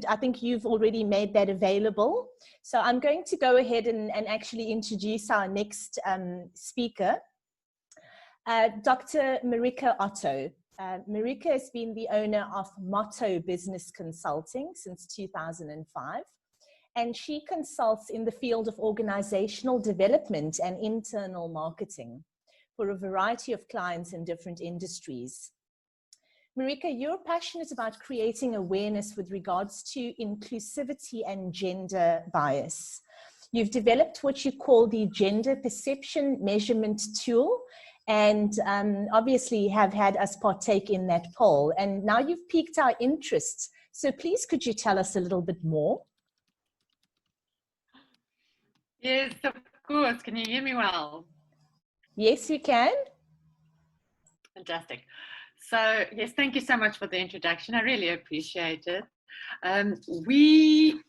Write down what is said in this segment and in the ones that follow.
I think you've already made that available. So I'm going to go ahead and actually introduce our next speaker, Dr. Mariheca Otto. Mariheca has been the owner of Motto Business Consulting since 2005, and she consults in the field of organizational development and internal marketing for a variety of clients in different industries. Mariheca, you're passionate about creating awareness with regards to inclusivity and gender bias. You've developed what you call the Gender Perception Measurement Tool, and obviously have had us partake in that poll. And now you've piqued our interest. So please, could you tell us a little bit more? Yes, of course. Can you hear me well? Yes, we can. Fantastic. So, yes, thank you so much for the introduction. I really appreciate it. We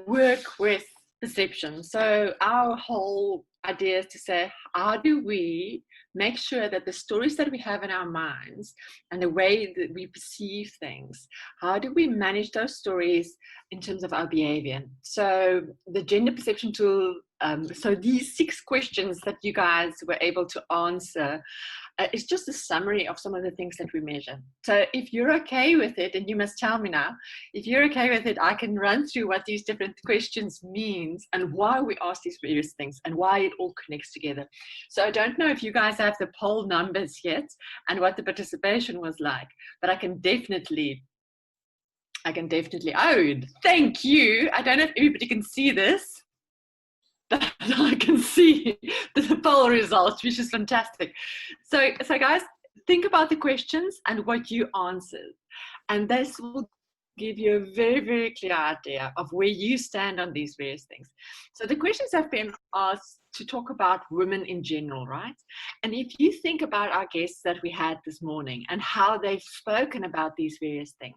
work with perception. So our whole idea is to say, how do we make sure that the stories that we have in our minds and the way that we perceive things, how do we manage those stories in terms of our behavior? So the gender perception tool, so these 6 questions that you guys were able to answer, it's just a summary of some of the things that we measure. So if you're okay with it, and you must tell me now, if you're okay with it, I can run through what these different questions means and why we ask these various things and why it all connects together. So I don't know if you guys have the poll numbers yet and what the participation was like, but I can definitely, oh, thank you. I don't know if everybody can see this. I can see the poll results, which is fantastic. So guys, think about the questions and what you answered, and this will give you a very, very clear idea of where you stand on these various things. So the questions have been asked to talk about women in general, right? And if you think about our guests that we had this morning and how they've spoken about these various things,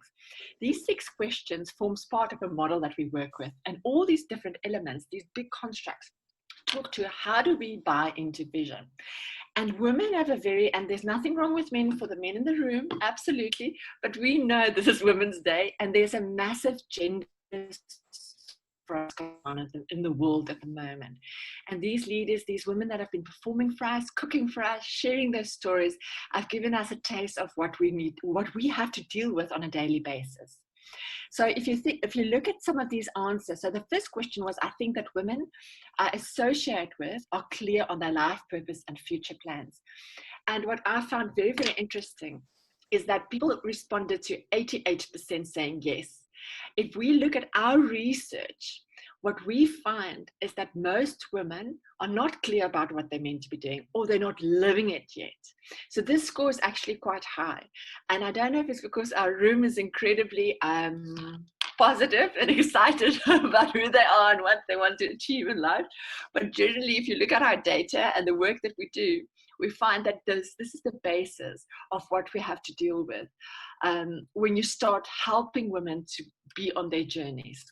these 6 questions forms part of a model that we work with, and all these different elements, these big constructs, talk to how do we buy into vision. And women have a very, and there's nothing wrong with men, for the men in the room, absolutely, but we know this is Women's Day, and there's a massive gender going on in the world at the moment. And these leaders, these women that have been performing for us, cooking for us, sharing their stories, have given us a taste of what we need, what we have to deal with on a daily basis. So if you look at some of these answers, so the first question was, I think that women I associate with are clear on their life purpose and future plans. And what I found very, very interesting is that people responded to 88% saying yes. If we look at our research, what we find is that most women are not clear about what they're meant to be doing, or they're not living it yet. So this score is actually quite high. And I don't know if it's because our room is incredibly positive and excited about who they are and what they want to achieve in life. But generally, if you look at our data and the work that we do, we find that this is the basis of what we have to deal with when you start helping women to be on their journeys.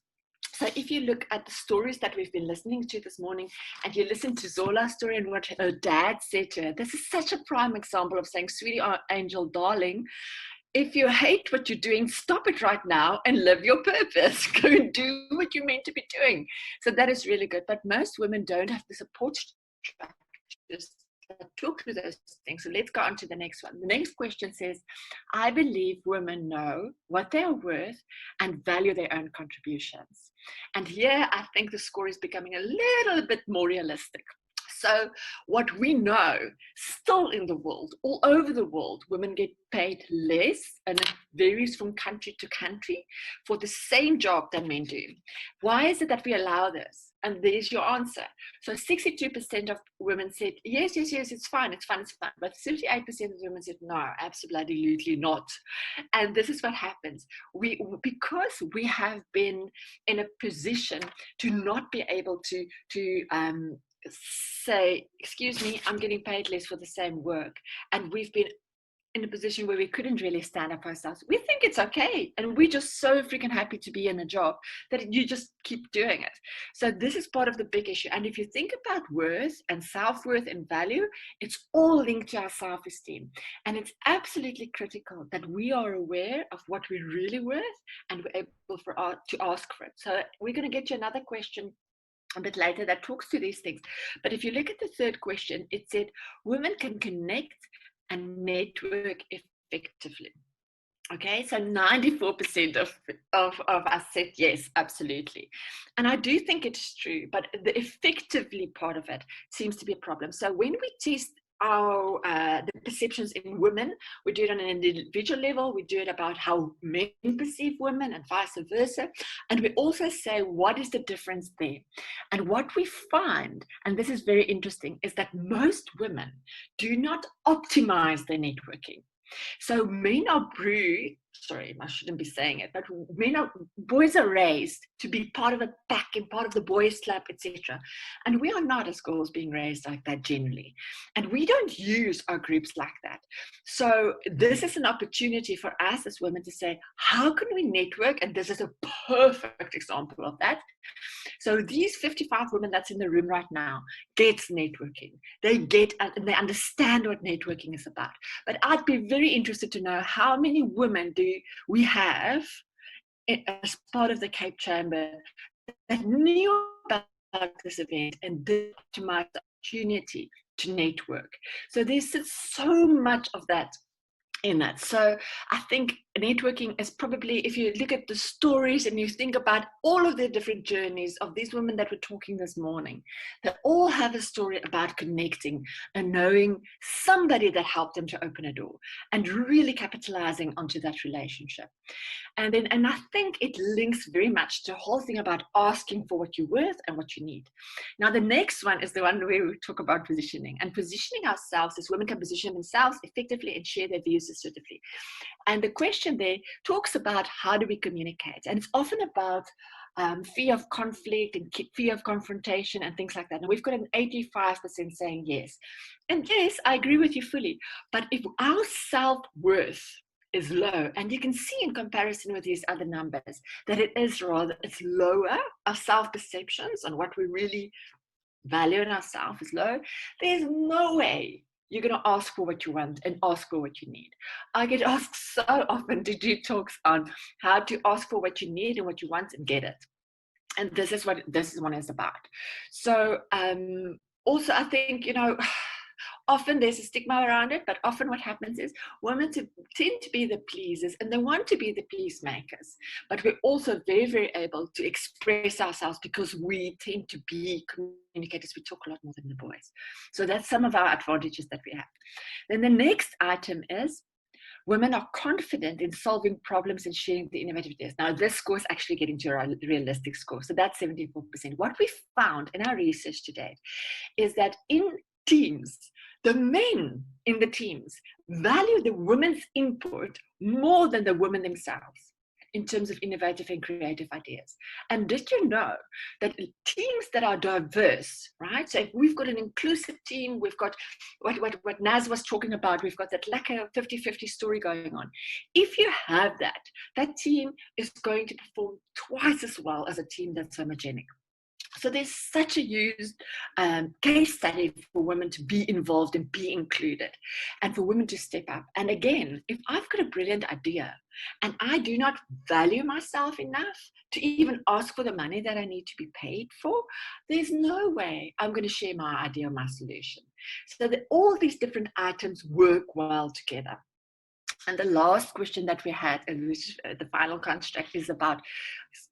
So if you look at the stories that we've been listening to this morning, and you listen to Zola's story and what her dad said to her, this is such a prime example of saying, sweetie, angel, darling, if you hate what you're doing, stop it right now and live your purpose. Go and do what you're meant to be doing. So that is really good. But most women don't have the support structures that talk through those things. So let's go on to the next one. The next question says, I believe women know what they are worth and value their own contributions. And here I think the score is becoming a little bit more realistic. So what we know, still in the world, all over the world, women get paid less, and it varies from country to country, for the same job that men do. Why is it that we allow this? And there's your answer. So 62% of women said, yes, it's fine. But 38% of women said, no, absolutely not. And this is what happens. Because we have been in a position to not be able to say, excuse me, I'm getting paid less for the same work. And we've been in a position where we couldn't really stand up for ourselves. We think it's okay. And we're just so freaking happy to be in a job that you just keep doing it. So this is part of the big issue. And if you think about worth and self-worth and value, it's all linked to our self-esteem. And it's absolutely critical that we are aware of what we're really worth and we're able to ask for it. So we're going to get you another question a bit later that talks to these things. But if you look at the third question, it said women can connect and network effectively. Okay, so 94% of us said yes, absolutely. And I do think it's true, but the effectively part of it seems to be a problem. So when we test the perceptions in women, we do it on an individual level, we do it about how men perceive women and vice versa, and we also say what is the difference there. And what we find, and this is very interesting, is that most women do not optimize their networking. So men are sorry, I shouldn't be saying it, but boys are raised to be part of a pack and part of the boys club, etc. And we are not, as girls, being raised like that generally. And we don't use our groups like that. So this is an opportunity for us as women to say, how can we network? And this is a perfect example of that. So these 55 women that's in the room right now gets networking. They understand what networking is about. But I'd be very interested to know how many women do we have as part of the Cape Chamber that knew about this event and did optimize the opportunity to network. So there's so much of that in that. So I think networking is probably, if you look at the stories and you think about all of the different journeys of these women that were talking this morning, they all have a story about connecting and knowing somebody that helped them to open a door and really capitalizing onto that relationship. And I think it links very much to the whole thing about asking for what you're worth and what you need. Now, the next one is the one where we talk about positioning, and positioning ourselves as women can position themselves effectively and share their views assertively. And the question there talks about how do we communicate, and it's often about fear of conflict and fear of confrontation and things like that. And we've got an 85% saying yes. And yes, I agree with you fully. But if our self-worth is low, and you can see in comparison with these other numbers that it's lower, our self-perceptions and what we really value in ourselves is low, there's no way you're going to ask for what you want and ask for what you need. I get asked so often to do talks on how to ask for what you need and what you want and get it. And this is what this one is about. So also I think, often there's a stigma around it, but often what happens is women tend to be the pleasers and they want to be the peacemakers. But we're also very, very able to express ourselves because we tend to be communicators. We talk a lot more than the boys. So that's some of our advantages that we have. Then the next item is women are confident in solving problems and sharing the innovative ideas. Now, this score is actually getting to a realistic score. So that's 74%. What we found in our research today is that in teams, the men in the teams value the women's input more than the women themselves in terms of innovative and creative ideas. And did you know that teams that are diverse, right? So if we've got an inclusive team, we've got what Naz was talking about, we've got that like a 50-50 story going on. If you have that team is going to perform twice as well as a team that's homogenic. So there's such a used case study for women to be involved and be included and for women to step up. And again, if I've got a brilliant idea and I do not value myself enough to even ask for the money that I need to be paid for, there's no way I'm going to share my idea or my solution. So that all these different items work well together. And the last question that we had, which the final construct, is about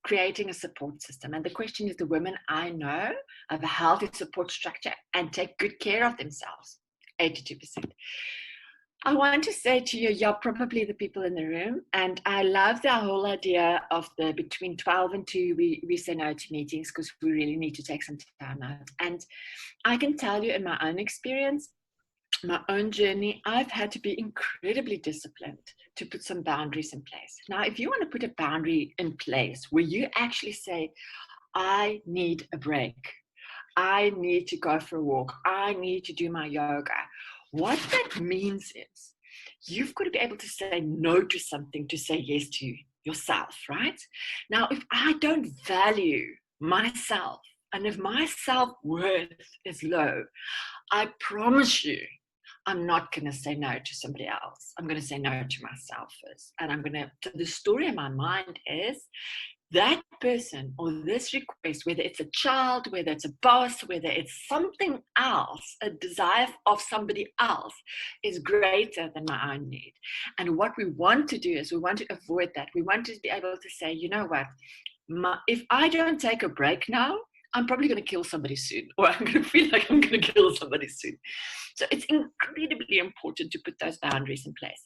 creating a support system. And the question is, the women I know have a healthy support structure and take good care of themselves, 82%. I want to say to you, you're probably the people in the room. And I love the whole idea of the between 12 and 2, we say no to meetings because we really need to take some time out. And I can tell you in my own experience, my own journey, I've had to be incredibly disciplined to put some boundaries in place. Now, if you want to put a boundary in place where you actually say, I need a break, I need to go for a walk, I need to do my yoga, what that means is you've got to be able to say no to something to say yes to yourself, right? Now, if I don't value myself, and if my self-worth is low, I promise you, I'm not going to say no to somebody else. I'm going to say no to myself first. And the story in my mind is that person or this request, whether it's a child, whether it's a boss, whether it's something else, a desire of somebody else, is greater than my own need. And what we want to do is we want to avoid that. We want to be able to say, you know what, if I don't take a break now, I'm probably going to kill somebody soon, or I'm going to feel like I'm going to kill somebody soon. So it's incredibly important to put those boundaries in place.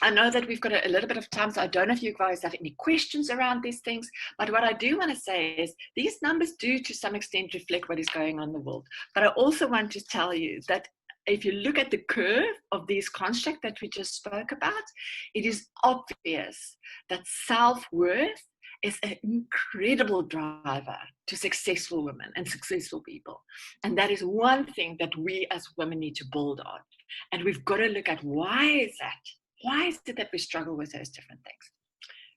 I know that we've got a little bit of time, so I don't know if you guys have any questions around these things, but what I do want to say is these numbers do to some extent reflect what is going on in the world. But I also want to tell you that if you look at the curve of these constructs that we just spoke about, it is obvious that self-worth is an incredible driver to successful women and successful people. And that is one thing that we as women need to build on. And we've got to look at why is that? Why is it that we struggle with those different things?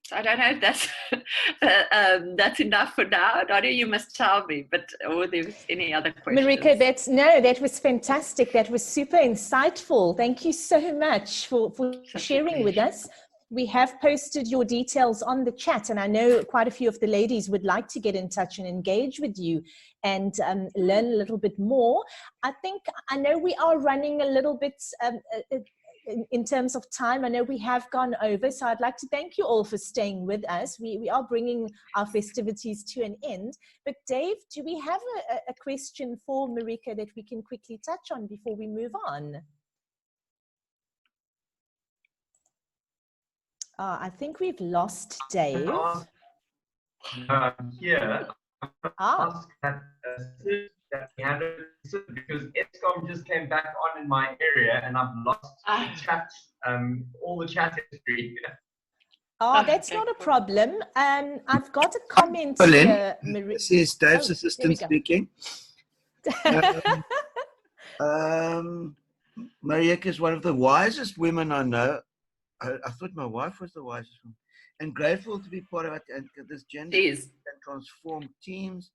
So I don't know if that's enough for now. Nadia, you must tell me, or there's any other questions. Mariheca, that was fantastic. That was super insightful. Thank you so much for sharing with us. We have posted your details on the chat, and I know quite a few of the ladies would like to get in touch and engage with you and learn a little bit more. I know we are running a little bit in terms of time. I know we have gone over, so I'd like to thank you all for staying with us. We are bringing our festivities to an end. But Dave, do we have a question for Mariheca that we can quickly touch on before we move on? I think we've lost Dave. Here. Ask that because ESCOM just came back on in my area and I've lost the chat, all the chat history. Oh, that's not a problem. I've got a comment here. This is Dave's assistant speaking. Mariheca is one of the wisest women I know. I thought my wife was the wisest one. And grateful to be part of it. And this gender can transform teams.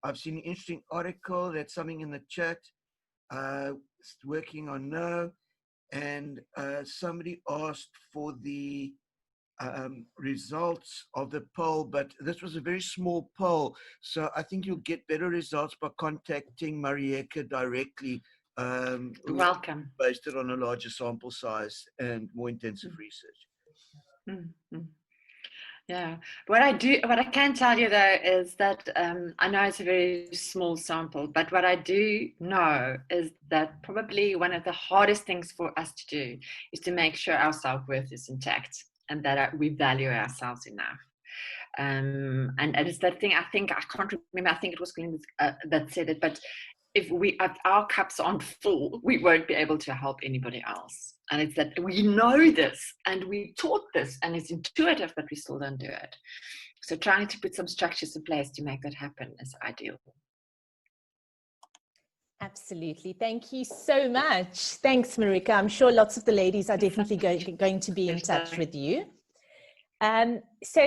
I've seen an interesting article. That's something in the chat. Working on no. And somebody asked for the results of the poll, but this was a very small poll. So I think you'll get better results by contacting Mariheca directly. Welcome. Based it on a larger sample size and more intensive research. Mm-hmm. Yeah, what I can tell you though is that I know it's a very small sample, but what I do know is that probably one of the hardest things for us to do is to make sure our self-worth is intact and that we value ourselves enough. And it's that thing, I can't remember, I think it was Glenn that said it, but if our cups aren't full, we won't be able to help anybody else. And it's that we know this and we taught this and it's intuitive, but we still don't do it. So trying to put some structures in place to make that happen is ideal. Absolutely. Thank you so much. Thanks, Mariheca. I'm sure lots of the ladies are definitely going to be in touch with you. So